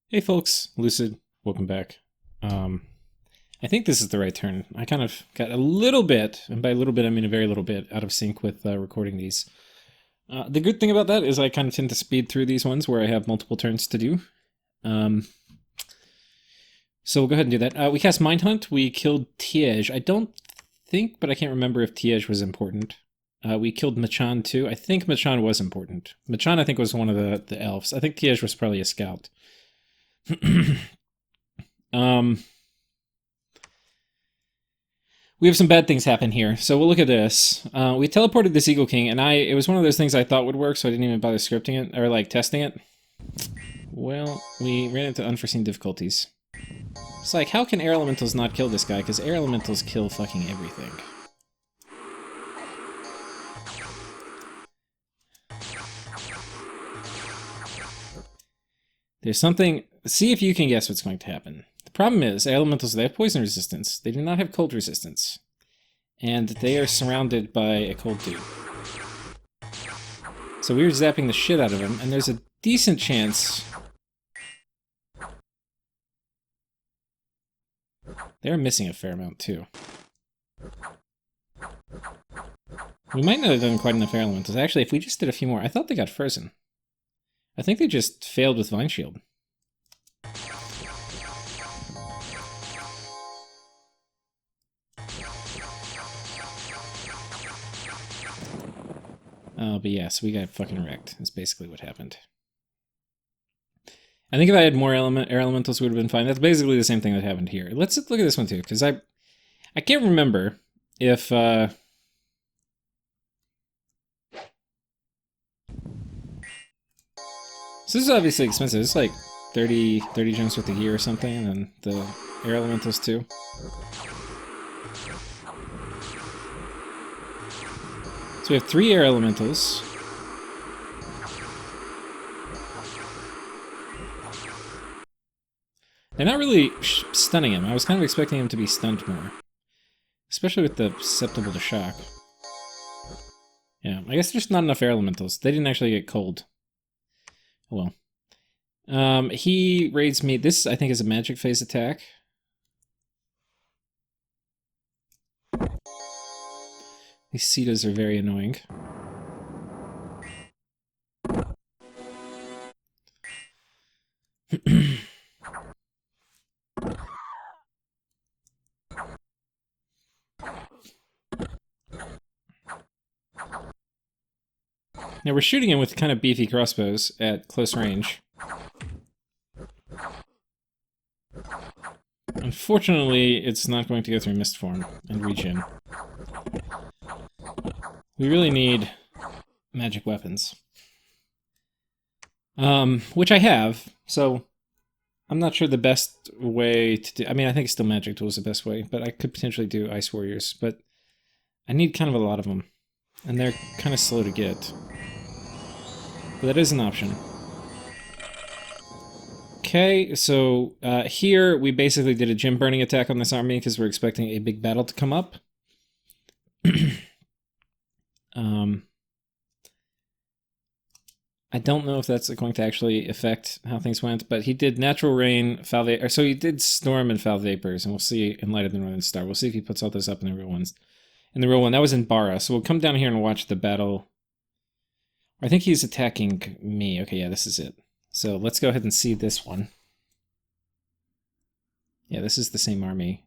Hey folks, Lucid, welcome back. I think this is the right turn. I kind of got a little bit, and by a little bit I mean a very little bit, out of sync with recording these. The good thing about that is I kind of tend to speed through these ones where I have multiple turns to do. So we'll go ahead and do that. We cast Mindhunt, we killed Tiege. I don't think, but I can't remember if Tiege was important. We killed Machan too. I think Machan was important. Machan I think was one of the elves. I think Tiege was probably a scout. We have some bad things happen here, so we'll look at this. We teleported this Eagle King, and it was one of those things I thought would work, so I didn't even bother scripting it, or like testing it. Well, we ran into unforeseen difficulties. It's like, how can air elementals not kill this guy? Because air elementals kill fucking everything. There's something... See if you can guess what's going to happen. The problem is, elementals, they have poison resistance. They do not have cold resistance. And they are surrounded by a cold dude. So we were zapping the shit out of him, and there's a decent chance... They're missing a fair amount, too. We might not have done quite enough air elementals. Actually, if we just did a few more... I thought they got frozen. I think they just failed with Vine Shield. Oh, but yes, we got fucking wrecked. That's basically what happened. I think if I had more air elementals, would have been fine. That's basically the same thing that happened here. Let's look at this one too, because I can't remember if so this is obviously expensive. It's like 30 gems worth of gear or something, and then the air elementals too. So we have 3 air elementals. They're not really stunning him. I was kind of expecting him to be stunned more. Especially with the susceptible to shock. Yeah, I guess there's not enough air elementals. They didn't actually get cold. Oh well. He raids me. This, I think, is a magic phase attack. These Cetas are very annoying. Now we're shooting him with kind of beefy crossbows at close range. Unfortunately, it's not going to go through Mist Form and regen. We really need magic weapons. Which I have, so I'm not sure the best way to do... I mean, I think still magic tool is the best way, but I could potentially do Ice Warriors, but I need kind of a lot of them, and they're kind of slow to get. But that is an option. Okay, so here we basically did a gem burning attack on this army because we're expecting a big battle to come up. I don't know if that's going to actually affect how things went, but he did Natural Rain, Foul Vapor, so he did Storm and Foul Vapors, and we'll see in Light of the Northern Star. We'll see if he puts all those up in the real ones. In the real one, that was in Bara, so we'll come down here and watch the battle. I think he's attacking me. Okay, yeah, this is it. So let's go ahead and see this one. Yeah, this is the same army.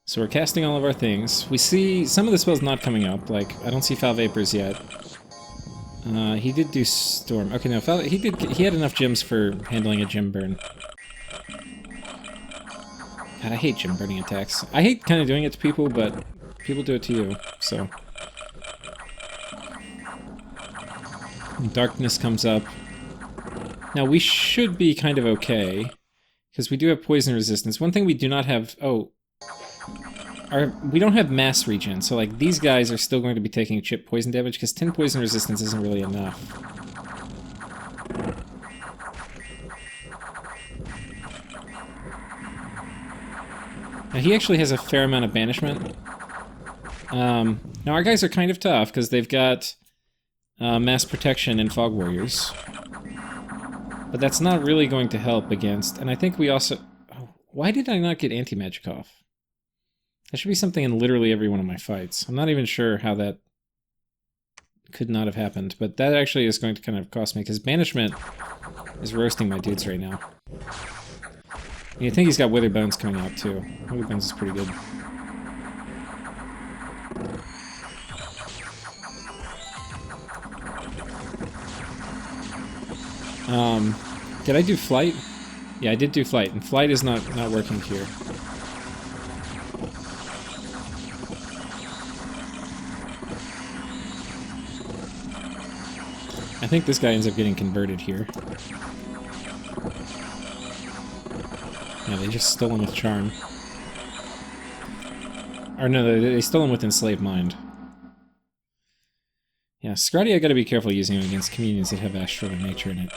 So we're casting all of our things. We see some of the spells not coming up, like, I don't see Foul Vapors yet. He did do Storm. Okay, no, he had enough gems for handling a gem burn. God, I hate gem burning attacks. I hate kind of doing it to people, but people do it to you, so. Darkness comes up. Now, we should be kind of okay, because we do have poison resistance. One thing we do not have... Oh. We don't have mass regen, so like these guys are still going to be taking chip poison damage, because 10 poison resistance isn't really enough. Now, he actually has a fair amount of banishment. Now, our guys are kind of tough, because they've got mass protection and fog warriors. But that's not really going to help against... And I think we also... Oh, why did I not get anti-magic off? That should be something in literally every one of my fights. I'm not even sure how that could not have happened, but that actually is going to kind of cost me, because banishment is roasting my dudes right now. And you think he's got Wither Bones coming out, too. Wither Bones is pretty good. Did I do Flight? Yeah, I did do Flight, and Flight is not working here. I think this guy ends up getting converted here. Yeah, they just stole him with Charm. Or no, they stole him with Enslaved Mind. Yeah, Scrappy, I gotta be careful using him against communions that have Astral Nature in it.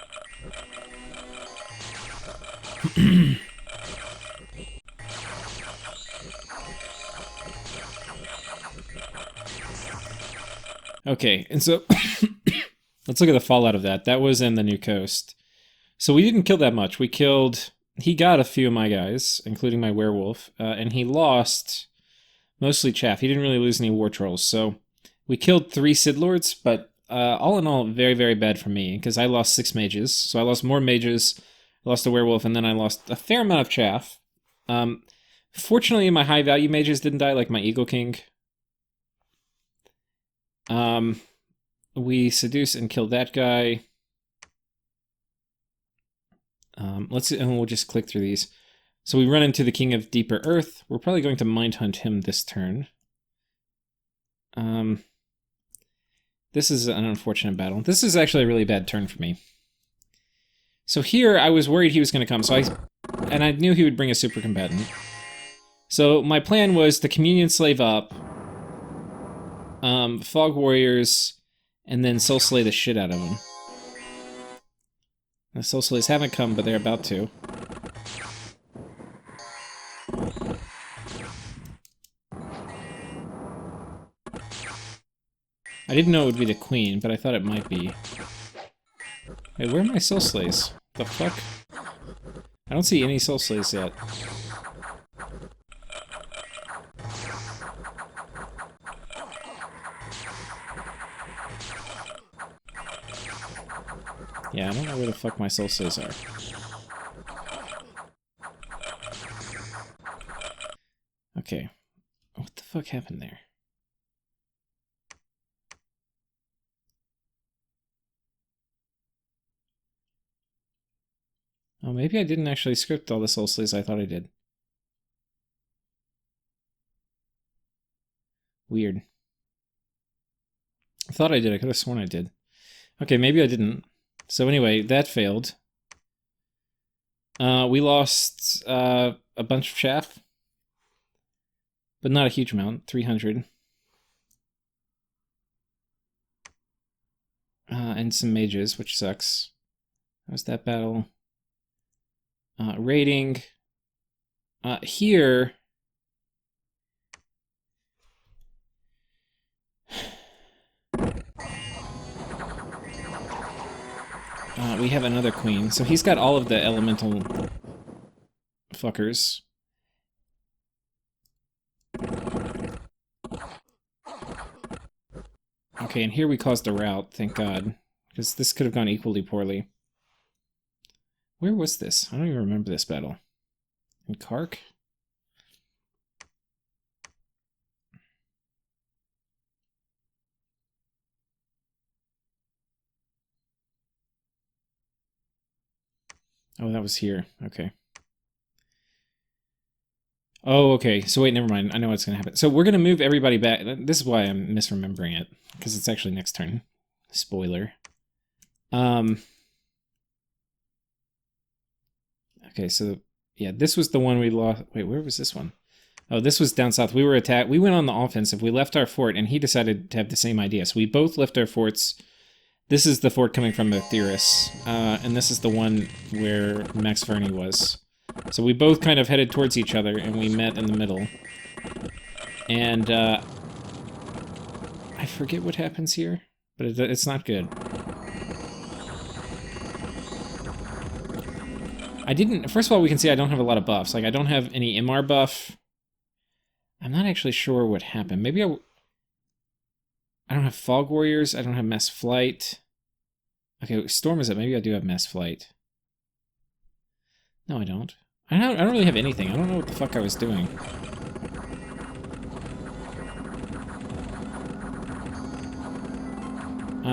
Okay, and so let's look at the fallout of that. That was in the New Coast. So we didn't kill that much. We killed... He got a few of my guys, including my werewolf, and he lost mostly chaff. He didn't really lose any war trolls, so we killed 3 Sid Lords, but all in all, very, very bad for me, because I lost 6 mages. So I lost more mages, lost a werewolf, and then I lost a fair amount of chaff. Fortunately, my high-value mages didn't die, like my Eagle King. We seduce and kill that guy. Let's see, and we'll just click through these. So we run into the King of Deeper Earth. We're probably going to Mind Hunt him this turn. This is an unfortunate battle. This is actually a really bad turn for me. So here, I was worried he was going to come, and I knew he would bring a super combatant. So my plan was to Communion Slave up, Fog Warriors, and then Soul Slay the shit out of him. The Soul Slays haven't come, but they're about to. I didn't know it would be the Queen, but I thought it might be. Hey, where are my Soul Slays? The fuck? I don't see any Soul Slays yet. Yeah, I don't know where the fuck my Soul Slays are. Okay. What the fuck happened there? Oh, maybe I didn't actually script all the Soul Slays I thought I did. Weird. I thought I did. I could have sworn I did. Okay, maybe I didn't. So anyway, that failed. We lost a bunch of chaff. But not a huge amount. 300. And some mages, which sucks. That was that battle. Raiding. Here... we have another queen. So he's got all of the elemental fuckers. Okay, and here we caused a rout, thank God. Because this could have gone equally poorly. Where was this? I don't even remember this battle. In Kark? Oh, that was here. Okay. Oh, okay. So wait, never mind. I know what's going to happen. So we're going to move everybody back. This is why I'm misremembering it. Because it's actually next turn. Spoiler. Okay, so... Yeah, this was the one we lost... Wait, where was this one? Oh, this was down south. We were attacked. We went on the offensive. We left our fort, and he decided to have the same idea. So we both left our forts... This is the fort coming from the Theris, and this is the one where Max Verney was. So we both kind of headed towards each other, and we met in the middle. And, I forget what happens here, but it's not good. First of all, we can see I don't have a lot of buffs. Like, I don't have any MR buff. I'm not actually sure what happened. Maybe I don't have Fog Warriors. I don't have Mass Flight. Okay, Storm is up. Maybe I do have Mass Flight. No, I don't. I don't really have anything. I don't know what the fuck I was doing.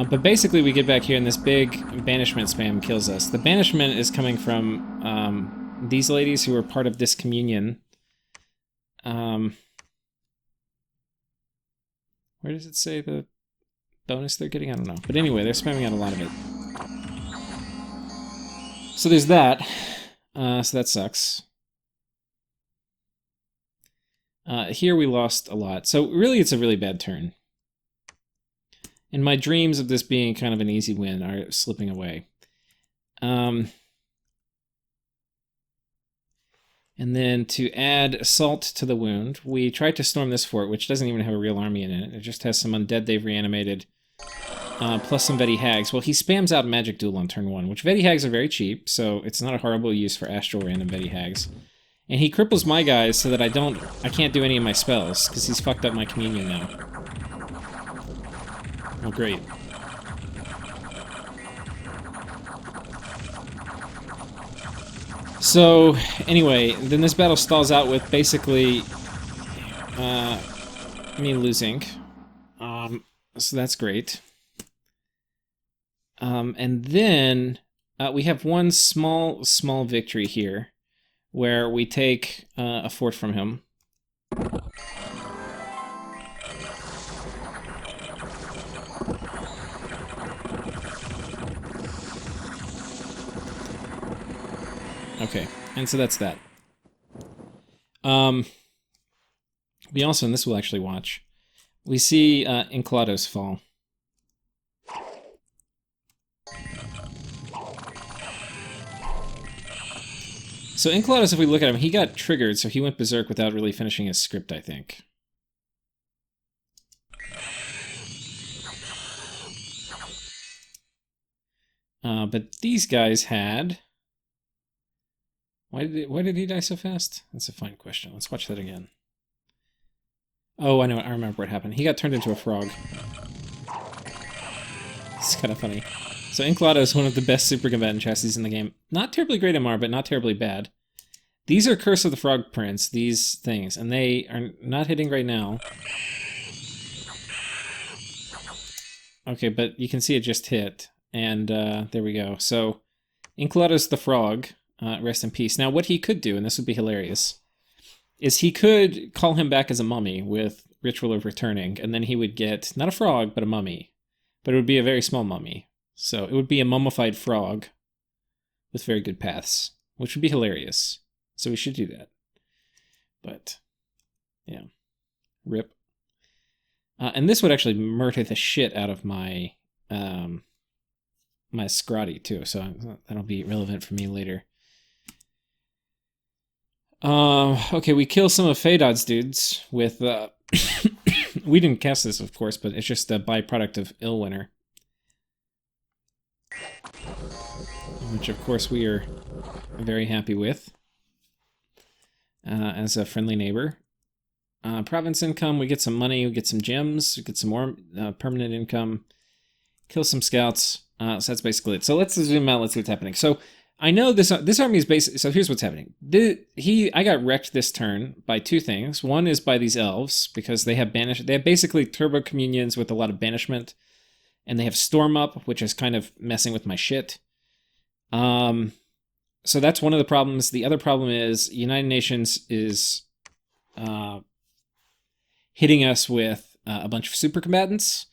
But basically, we get back here, and this big banishment spam kills us. The banishment is coming from these ladies who are part of this communion. Where does it say the bonus they're getting? I don't know. But anyway, they're spamming out a lot of it. So there's that. So that sucks. Here we lost a lot. So really, it's a really bad turn. And my dreams of this being kind of an easy win are slipping away. And then to add assault to the wound, we tried to storm this fort, which doesn't even have a real army in it. It just has some undead they've reanimated, plus some Veti Hags. Well, he spams out Magic Duel on turn 1, which Veti Hags are very cheap, so it's not a horrible use for Astral random Veti Hags. And he cripples my guys so that I can't do any of my spells, because he's fucked up my communion now. Oh, great. So, anyway, then this battle stalls out with basically me losing. So that's great. And then we have one small victory here where we take a fort from him. Okay, and so that's that. We also, and this we'll actually watch, we see Enklados fall. So Enklados, if we look at him, he got triggered, so he went berserk without really finishing his script, I think. But these guys had... Why did he die so fast? That's a fine question. Let's watch that again. Oh, I know. I remember what happened. He got turned into a frog. It's kind of funny. So Enklados is one of the best super combatant chassis in the game. Not terribly great MR, but not terribly bad. These are Curse of the Frog Prince, these things, and they are not hitting right now. Okay, but you can see it just hit, and there we go. So Enklados the Frog... rest in peace. Now, what he could do, and this would be hilarious, is he could call him back as a mummy with Ritual of Returning, and then he would get, not a frog, but a mummy. But it would be a very small mummy. So it would be a mummified frog with very good paths, which would be hilarious. So we should do that. But, yeah. Rip. And this would actually murder the shit out of my, my scrappy, too, so that'll be relevant for me later. Okay, we kill some of Fadod's dudes with, we didn't cast this, of course, but it's just a byproduct of Illwinter. Which, of course, we are very happy with. As a friendly neighbor. Province income, we get some money, we get some gems, we get some more permanent income. Kill some scouts. So that's basically it. So let's zoom out, let's see what's happening. So I know this army is basically... So here's what's happening. I got wrecked this turn by two things. One is by these elves, because they have basically turbo communions with a lot of banishment. And they have Storm up, which is kind of messing with my shit. So that's one of the problems. The other problem is United Nations is hitting us with a bunch of super combatants.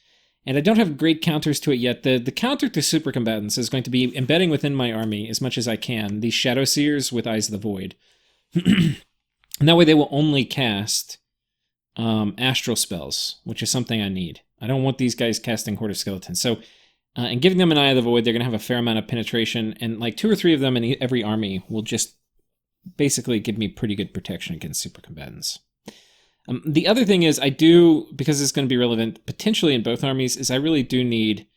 And I don't have great counters to it yet. The counter to super combatants is going to be embedding within my army as much as I can these Shadow Seers with Eyes of the Void. And that way they will only cast astral spells, which is something I need. I don't want these guys casting Horde of Skeletons. So, and giving them an Eye of the Void, they're going to have a fair amount of penetration, and like 2 or 3 of them in every army will just basically give me pretty good protection against super combatants. The other thing is I do, because it's going to be relevant potentially in both armies, is I really do need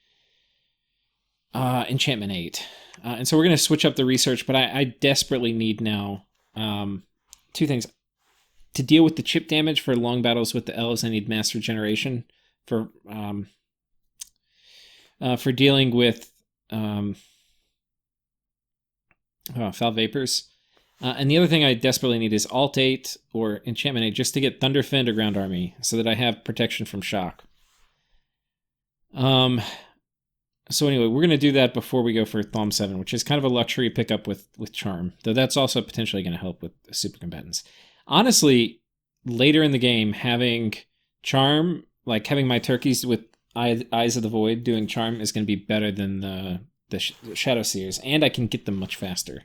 Enchantment 8. And so we're going to switch up the research, but I desperately need now two things. To deal with the chip damage for long battles with the elves, I need Mass Regeneration. For dealing with Foul Vapors. And the other thing I desperately need is Alt 8 or Enchantment 8 just to get Thunderfend or Ground Army so that I have protection from shock. So anyway, we're going to do that before we go for Thom 7, which is kind of a luxury pickup with Charm, though that's also potentially going to help with super combatants. Honestly, later in the game, having Charm, like having my turkeys with Eyes of the Void doing Charm is going to be better than the Shadow Seers, and I can get them much faster.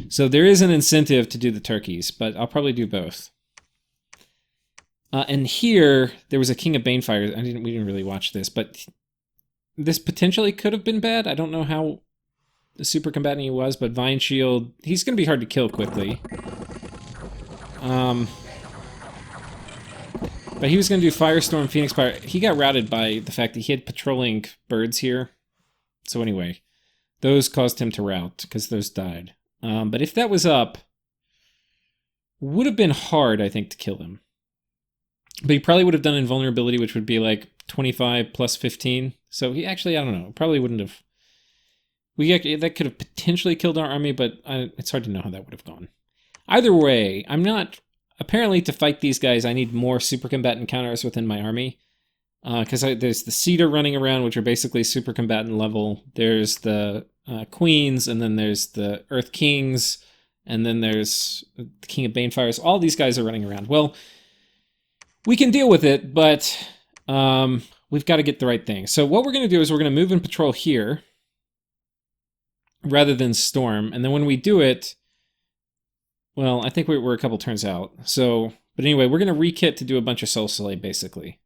So there is an incentive to do the turkeys, but I'll probably do both. And here, there was a King of Banefire. We didn't really watch this, but this potentially could have been bad. I don't know how super combatant he was, but Vine Shield, he's going to be hard to kill quickly. But he was going to do Firestorm, Phoenix Fire. He got routed by the fact that he had patrolling birds here. So anyway, those caused him to rout, because those died. But if that was up, would have been hard, I think, to kill him. But he probably would have done Invulnerability, which would be like 25 plus 15. So he actually, I don't know, probably wouldn't have... That could have potentially killed our army, but it's hard to know how that would have gone. Either way, I'm not... Apparently, to fight these guys, I need more super combatant counters within my army. Because there's the Cedar running around, which are basically super combatant level. There's the Queens, and then there's the Earth Kings, and then there's the King of Banefires. All these guys are running around. Well, we can deal with it, but we've got to get the right thing. So what we're going to do is we're going to move and patrol here rather than storm. And then when we do it, well, I think we're a couple turns out. So, but anyway, we're going to re-kit to do a bunch of Soul Slay, basically.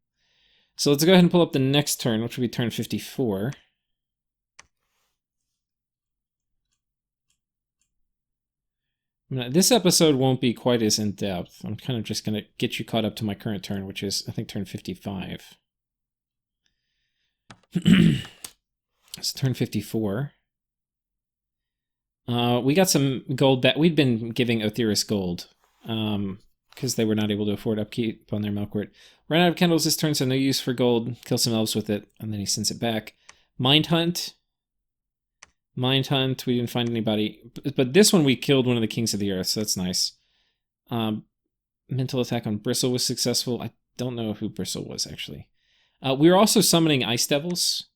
So let's go ahead and pull up the next turn, which will be turn 54. Now, this episode won't be quite as in-depth. I'm kind of just going to get you caught up to my current turn, which is, I think, turn 55. It's turn 54. We got some gold that we'd been giving Otheris gold because they were not able to afford upkeep on their Melkort. Ran out of candles this turn, so no use for gold. Kill some elves with it, and then he sends it back. Mind Hunt. Mind Hunt, we didn't find anybody. But this one we killed one of the Kings of the Earth, so that's nice. Mental attack on Bristle was successful. I don't know who Bristle was, actually. We were also summoning Ice Devils,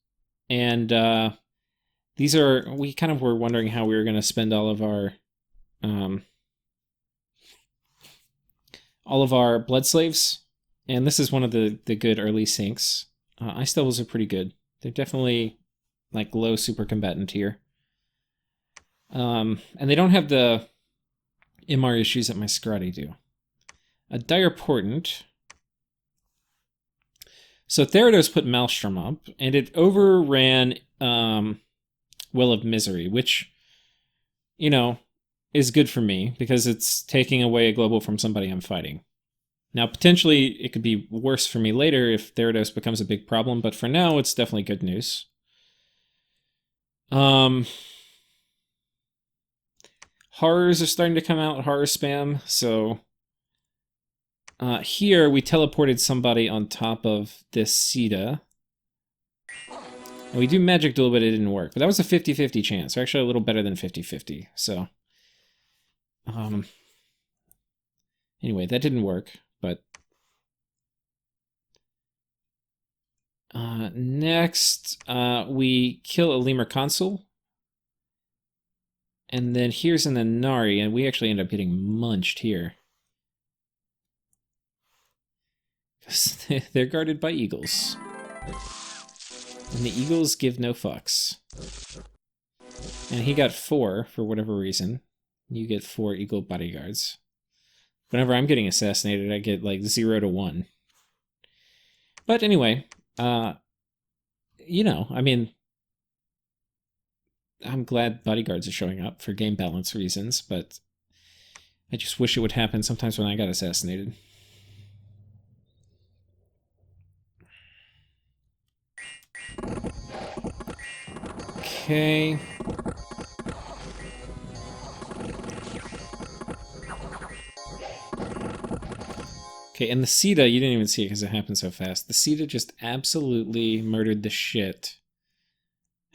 and these are... We kind of were wondering how we were going to spend all of our Blood Slaves, and this is one of the good early sinks. Ice Devils are pretty good. They're definitely like low super combatant tier. And they don't have the MR issues that my Scrotty do. A Dire Portent. So Therados put Maelstrom up, and it overran Will of Misery, which, you know, is good for me, because it's taking away a global from somebody I'm fighting. Now, potentially, it could be worse for me later if Therados becomes a big problem, but for now, it's definitely good news. Horrors are starting to come out, horror spam, so here we teleported somebody on top of this Sita. And we do Magic Duel, but it didn't work. But that was a 50-50 chance, or actually a little better than 50-50, so... anyway, that didn't work, but... next, we kill a Lemur Consul. And then here's an Inari, and we actually end up getting munched here. Because they're guarded by eagles. And the eagles give no fucks. And he got 4, for whatever reason. You get 4 eagle bodyguards. Whenever I'm getting assassinated, I get like 0 to 1. But anyway, you know, I mean... I'm glad bodyguards are showing up for game balance reasons, but I just wish it would happen sometimes when I got assassinated. Okay. Okay, and the Sita, you didn't even see it because it happened so fast. The Sita just absolutely murdered the shit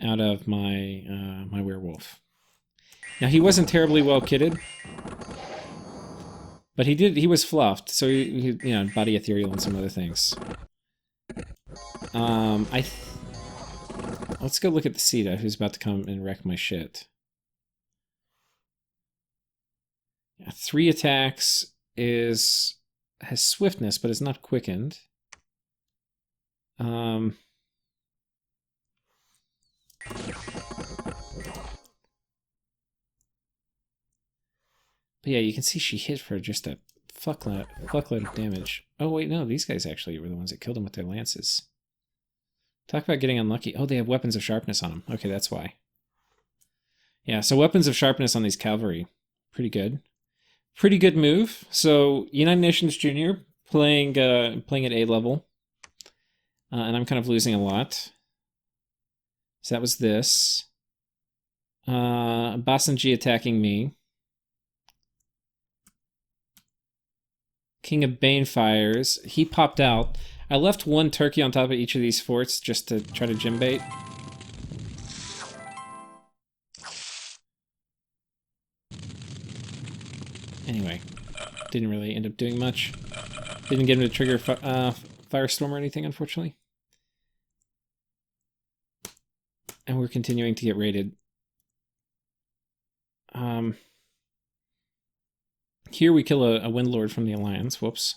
out of my my werewolf. Now, he wasn't terribly well kitted, but he was fluffed, so he you know, body ethereal and some other things. Let's go look at the Sita, who's about to come and wreck my shit. Yeah, 3 attacks has swiftness, but is not quickened. But yeah, you can see she hit for just a fuckload of damage. Oh wait, no, these guys actually were the ones that killed him with their lances. Talk about getting unlucky. Oh, they have weapons of sharpness on them. Okay, that's why. Yeah, so weapons of sharpness on these cavalry. Pretty good. Pretty good move. So, United Nations Junior playing at A level. And I'm kind of losing a lot. So that was this. Boxin G attacking me. King of Banefires. He popped out. I left 1 turkey on top of each of these forts just to try to gym bait. Anyway, didn't really end up doing much. Didn't get him to trigger Firestorm or anything, unfortunately. And we're continuing to get raided. Here we kill a Windlord from the Alliance. Whoops.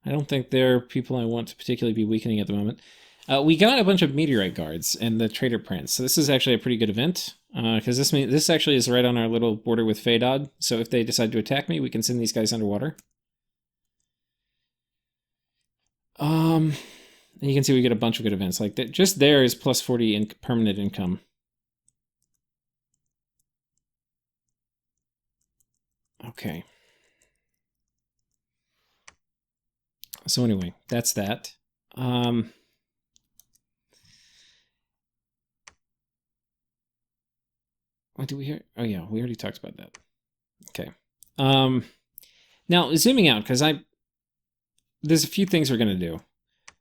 I don't think they're people I want to particularly be weakening at the moment. We got a bunch of Meteorite Guards and the Trader Prince. So this is actually a pretty good event. Because this actually is right on our little border with Phaedod. So if they decide to attack me, we can send these guys underwater. And you can see we get a bunch of good events. Like that, just there is plus 40 in permanent income. Okay. So anyway, that's that. What did we hear? Oh yeah, we already talked about that. Okay. Now zooming out, because there's a few things we're gonna do.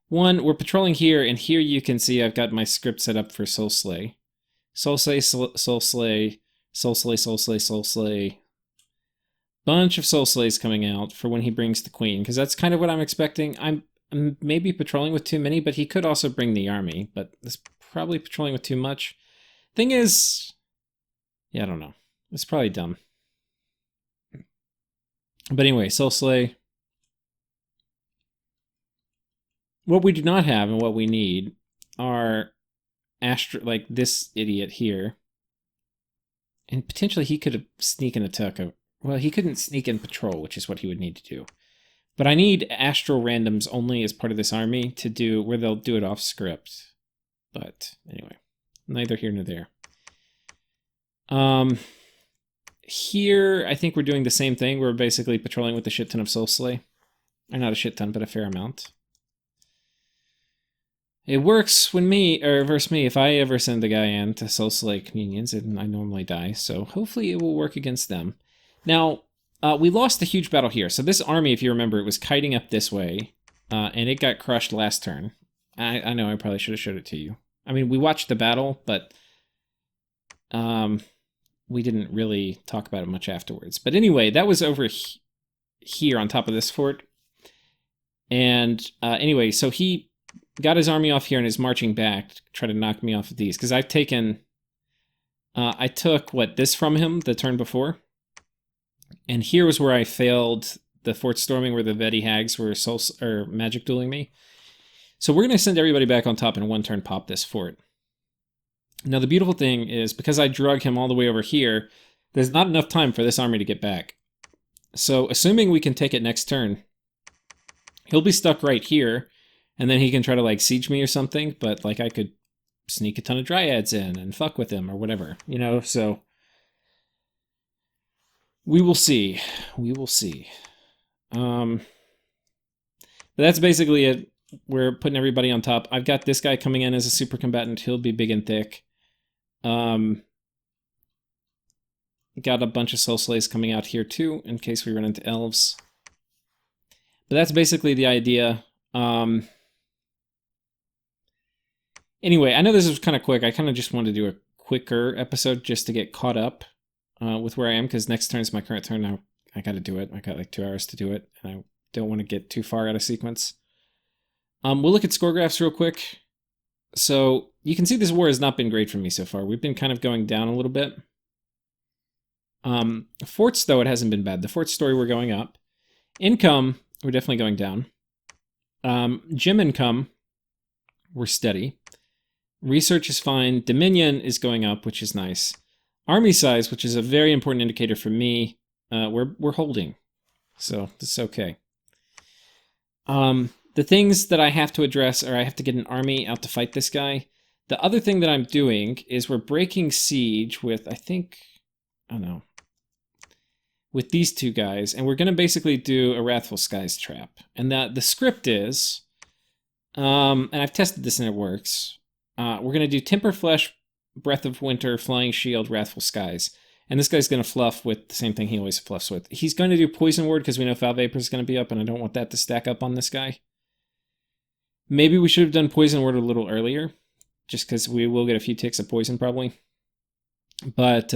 One, we're patrolling here, and here you can see I've got my script set up for Soul Slay. Soul Slay, Soul Slay, Soul Slay, Soul Slay, Soul Slay. Bunch of Soul Slays coming out for when he brings the Queen, because that's kind of what I'm expecting. I'm maybe patrolling with too many, but he could also bring the army, but that's probably patrolling with too much. Thing is, yeah, I don't know. It's probably dumb. But anyway, Soul Slay. What we do not have and what we need are like this idiot here. And potentially he could have sneak and attack. Well, he couldn't sneak and patrol, which is what he would need to do. But I need astral randoms only as part of this army to do where they'll do it off script. But anyway, neither here nor there. Here, I think we're doing the same thing. We're basically patrolling with a shit ton of Soul Slay. Or not a shit ton, but a fair amount. It works when versus me, if I ever send a guy in to Soul Slay Communions, and I normally die, so hopefully it will work against them. Now, we lost a huge battle here. So this army, if you remember, it was kiting up this way, and it got crushed last turn. I know I probably should have showed it to you. I mean, we watched the battle, but we didn't really talk about it much afterwards. But anyway, that was over here on top of this fort. And anyway, so he got his army off here and is marching back to try to knock me off of these. Because I've taken... I took, this from him the turn before? And here was where I failed the fort storming, where the Veti Hags were magic dueling me. So we're going to send everybody back on top and one turn pop this fort. Now the beautiful thing is, because I drug him all the way over here, there's not enough time for this army to get back. So assuming we can take it next turn, he'll be stuck right here, and then he can try to siege me or something, but I could sneak a ton of dryads in and fuck with him or whatever, so... We will see. We will see. But that's basically it. We're putting everybody on top. I've got this guy coming in as a super combatant. He'll be big and thick. Got a bunch of soul slays coming out here too, in case we run into elves. But that's basically the idea. Anyway, I know this was kind of quick. I kind of just wanted to do a quicker episode just to get caught up with where I am, because next turn is my current turn. Now I got to do it. I got like 2 hours to do it, and I don't want to get too far out of sequence. We'll look at score graphs real quick. So you can see this war has not been great for me so far. We've been kind of going down a little bit. Forts, though, it hasn't been bad. The fort story, we're going up. Income, we're definitely going down. Gym income, we're steady. Research is fine. Dominion is going up, which is nice. Army size, which is a very important indicator for me, we're holding. So this is okay. The things that I have to address are I have to get an army out to fight this guy. The other thing that I'm doing is we're breaking siege with, I think, I don't know, with these 2 guys, and we're going to basically do a Wrathful Skies trap. And the script is, and I've tested this and it works, we're going to do Temper Flesh, Breath of Winter, Flying Shield, Wrathful Skies. And this guy's going to fluff with the same thing he always fluffs with. He's going to do Poison Ward because we know Foul Vapor is going to be up, and I don't want that to stack up on this guy. Maybe we should have done Poison Ward a little earlier, just because we will get a few ticks of poison probably. But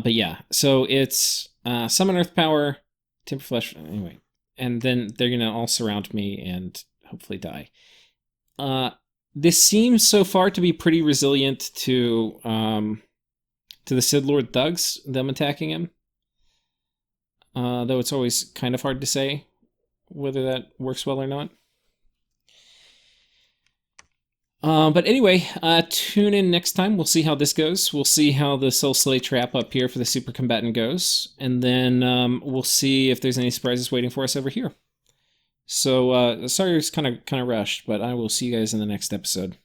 yeah, so it's Summon Earth Power, Temper Flesh, anyway. And then they're going to all surround me and hopefully die. This seems so far to be pretty resilient to the Sid Lord thugs, them attacking him. Though it's always kind of hard to say whether that works well or not. But anyway, tune in next time. We'll see how this goes. We'll see how the Soul Slay trap up here for the super combatant goes. And then we'll see if there's any surprises waiting for us over here. So sorry it's kind of rushed, but I will see you guys in the next episode.